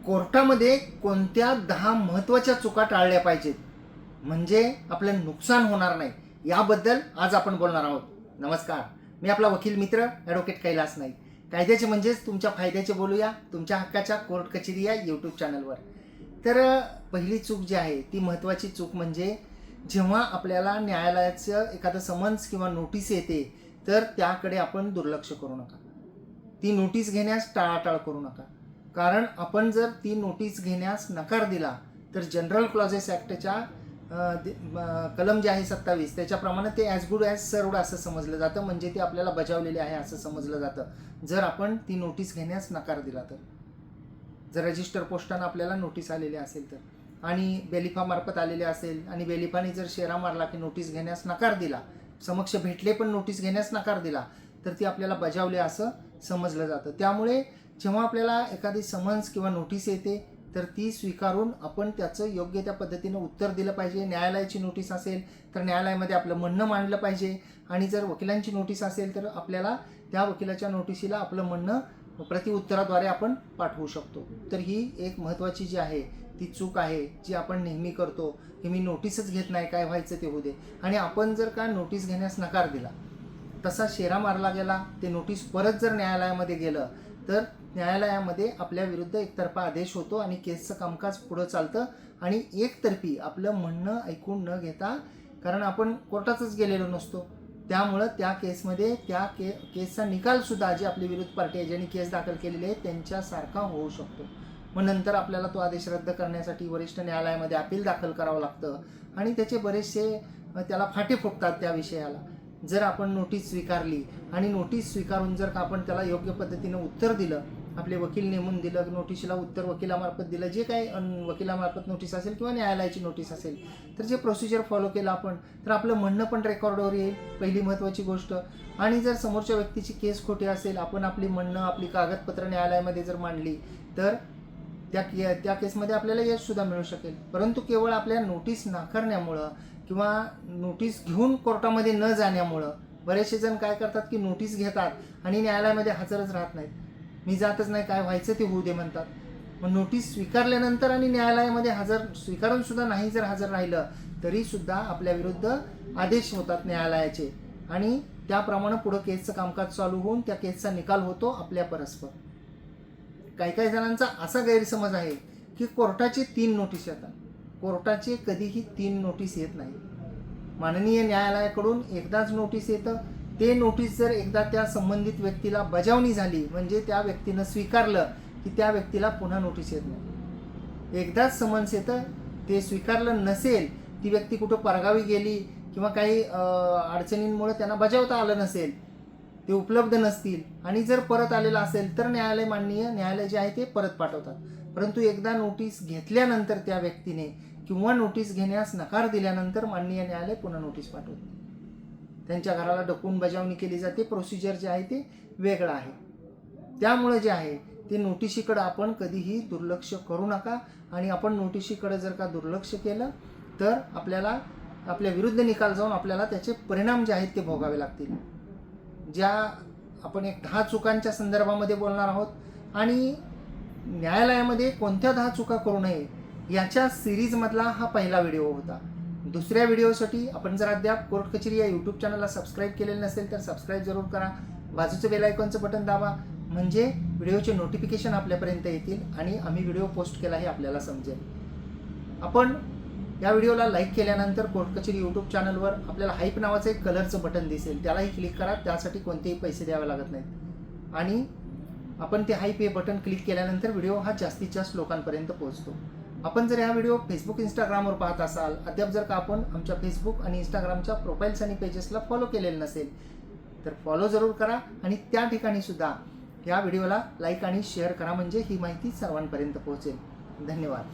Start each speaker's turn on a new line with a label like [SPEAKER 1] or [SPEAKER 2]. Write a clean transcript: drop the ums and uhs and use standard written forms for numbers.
[SPEAKER 1] कोर्टामध्ये कोणत्या 10 महत्त्वाच्या चुका टाळल्या पाहिजेत म्हणजे आपलं नुकसान होणार नाही याबद्दल आज आपण बोलणार आहोत. नमस्कार, मी आपला वकील मित्र ॲडव्होकेट कैलास नाईक. कायद्याचे म्हणजेच तुमच्या फायद्याचे बोलूया तुमच्या हक्काच्या कोर्ट कचेरी या यूट्यूब चॅनलवर. तर पहिली चूक जी आहे ती महत्त्वाची चूक म्हणजे जेव्हा आपल्याला न्यायालयाचं एखादं समन्स किंवा नोटीस येते तर त्याकडे आपण दुर्लक्ष करू नका. ती नोटीस घेण्यास टाळाटाळ करू नका. कारण आपण जर ती नोटीस घेण्यास नकार दिला तर जनरल क्लॉजेस ॲक्टच्या कलम जे आहे 27 त्याच्याप्रमाणे ते ॲज गुड ॲज सर्वड असं समजलं जातं, म्हणजे ते आपल्याला बजावलेले आहे असं समजलं जातं जर आपण ती नोटीस घेण्यास नकार दिला तर. जर रजिस्टर पोस्टानं आपल्याला नोटीस आलेली असेल तर आणि बेलिफामार्फत आलेले असेल आणि बेलिफाने जर शेरा मारला की नोटीस घेण्यास नकार दिला, समक्ष भेटले पण नोटीस घेण्यास नकार दिला तर ती आपल्याला बजावले असं समजलं जातं. त्यामुळे जेव्हा आपल्याला एखादी समन्स किंवा नोटीस येते तर ती स्वीकारून आपण त्याचं योग्य त्या पद्धतीनं उत्तर दिलं पाहिजे. न्यायालयाची नोटीस असेल तर न्यायालयामध्ये आपलं म्हणणं मांडलं पाहिजे आणि जर वकिलांची नोटीस असेल तर आपल्याला त्या वकिलाच्या नोटिशीला आपलं म्हणणं प्रतिउत्तराद्वारे आपण पाठवू शकतो. तर ही एक महत्त्वाची जी आहे ती चूक आहे जी आपण नेहमी करतो की मी नोटीसच घेत नाही, काय व्हायचं ते होऊ दे. आणि आपण जर का नोटीस घेण्यास नकार दिला, तसा शेरा मारला गेला, ते नोटीस परत जर न्यायालयामध्ये गेलं तर न्यायालयामध्ये आपल्या विरुद्ध एकतर्फा आदेश होतो आणि केसचं कामकाज पुढं चालतं आणि एकतर्फी आपलं म्हणणं ऐकून न घेता, कारण आपण कोर्टातच गेलेलो नसतो, त्यामुळं त्या केसमध्ये त्या केसचा निकालसुद्धा जे आपली विरुद्ध पार्टी आहे ज्यांनी केस दाखल केलेली आहे त्यांच्यासारखा होऊ शकतो. मग नंतर आपल्याला तो आदेश रद्द करण्यासाठी वरिष्ठ न्यायालयामध्ये अपील दाखल करावं लागतं आणि त्याचे बरेचसे त्याला फाटे फुटतात त्या विषयाला. जर आपण नोटीस स्वीकारली आणि नोटीस स्वीकारून जर का आपण त्याला योग्य पद्धतीनं उत्तर दिलं, आपले वकील नेमून दिलं, नोटिशीला उत्तर वकिलामार्फत दिलं, जे काही वकिलामार्फत नोटीस असेल किंवा न्यायालयाची नोटीस असेल तर जे प्रोसिजर फॉलो केलं आपण तर आपलं म्हणणं पण रेकॉर्डवर येईल, पहिली महत्त्वाची गोष्ट. आणि जर समोरच्या व्यक्तीची केस खोटी असेल, आपण आपली म्हणणं आपली कागदपत्र न्यायालयामध्ये जर मांडली तर त्या केसमध्ये आपल्याला यशसुद्धा मिळू शकेल. परंतु केवळ आपल्या नोटीस नाकारण्यामुळं किंवा नोटीस घेऊन कोर्टामध्ये न जाण्यामुळं बरेचसे जण काय करतात की नोटीस घेतात आणि न्यायालयामध्ये हजरच राहत नाहीत. मी जातच नाही, काय व्हायचं ते होऊ दे म्हणतात. मग नोटीस स्वीकारल्यानंतर आणि न्यायालयामध्ये स्वीकारून सुद्धा नाही जर हजर राहिलं तरीसुद्धा आपल्या विरुद्ध आदेश होतात न्यायालयाचे आणि त्याप्रमाणे पुढं केसचं कामकाज चालू होऊन त्या केसचा निकाल होतो आपल्या परस्पर. काही जणांचा असा गैरसमज आहे की कोर्टाचे 3 नोटीस येतात. कोर्टाचे कधीही 3 नोटीस येत नाही. माननीय न्यायालयाकडून एकदाच नोटीस येतं. ते नोटीस जर एकदा त्या संबंधित व्यक्तीला बजावणी झाली म्हणजे त्या व्यक्तीनं स्वीकारलं की त्या व्यक्तीला पुन्हा नोटीस येत नाही. एकदाच समन्स येतं, ते स्वीकारलं नसेल, ती व्यक्ती कुठं परगावी गेली किंवा काही अडचणींमुळे त्यांना बजावता आलं नसेल, ते उपलब्ध नसतील आणि जर परत आलेलं असेल तर माननीय न्यायालय जे आहे ते परत पाठवतात. परंतु एकदा नोटीस घेतल्यानंतर त्या व्यक्तीने किंवा नोटीस घेण्यास नकार दिल्यानंतर माननीय न्यायालय पुन्हा नोटीस पाठवते. त्यांच्या घराला डकवून बजावणी केली जाते. प्रोसिजर जे आहे ते वेगळं आहे. त्यामुळे जे आहे ते नोटिशीकडं आपण कधीही दुर्लक्ष करू नका. आणि आपण नोटिशीकडे जर का दुर्लक्ष केलं तर आपल्याला आपल्या विरुद्ध निकाल जाऊन आपल्याला त्याचे परिणाम जे आहेत ते भोगावे लागतील. ज्या आपण एक 10 चुकांच्या संदर्भामध्ये बोलणार आहोत आणि न्यायालयामध्ये कोणत्या 10 चुका करू नये याच्या सिरीजमधला हा पहिला व्हिडिओ होता. दुसऱ्या व्हिडिओसाठी आपण जर अद्याप कोर्ट कचेरी या यूट्यूब चॅनलला सबस्क्राईब केलेलं नसेल तर सबस्क्राईब जरूर करा. बाजूचं बेल आयकॉनचं बटन दाबा म्हणजे व्हिडिओचे नोटिफिकेशन आपल्यापर्यंत येतील आणि आम्ही व्हिडिओ पोस्ट केला हे आपल्याला समजेल. आपण या व्हिडिओला लाईक केल्यानंतर कोर्ट कचेरी यूट्यूब चॅनलवर आपल्याला हाईप नावाचं एक कलरचं बटन दिसेल, त्यालाही क्लिक करा. त्यासाठी कोणतेही पैसे द्यावे लागत नाहीत आणि आपण ते हाईप हे बटन क्लिक केल्यानंतर व्हिडिओ हा जास्तीत जास्त लोकांपर्यंत पोहोचतो. आपण जर हा व्हिडिओ फेसबुक इंस्टाग्रामवर पाहत असाल, अद्याप जर का आपण आमच्या फेसबुक आणि इंस्टाग्रामच्या प्रोफाईल्स आणि पेजेसला फॉलो केलेलं नसेल तर फॉलो जरूर करा आणि त्या ठिकाणी सुद्धा या व्हिडिओला लाईक आणि शेअर करा म्हणजे ही माहिती सर्वांपर्यंत पोहोचेल. धन्यवाद.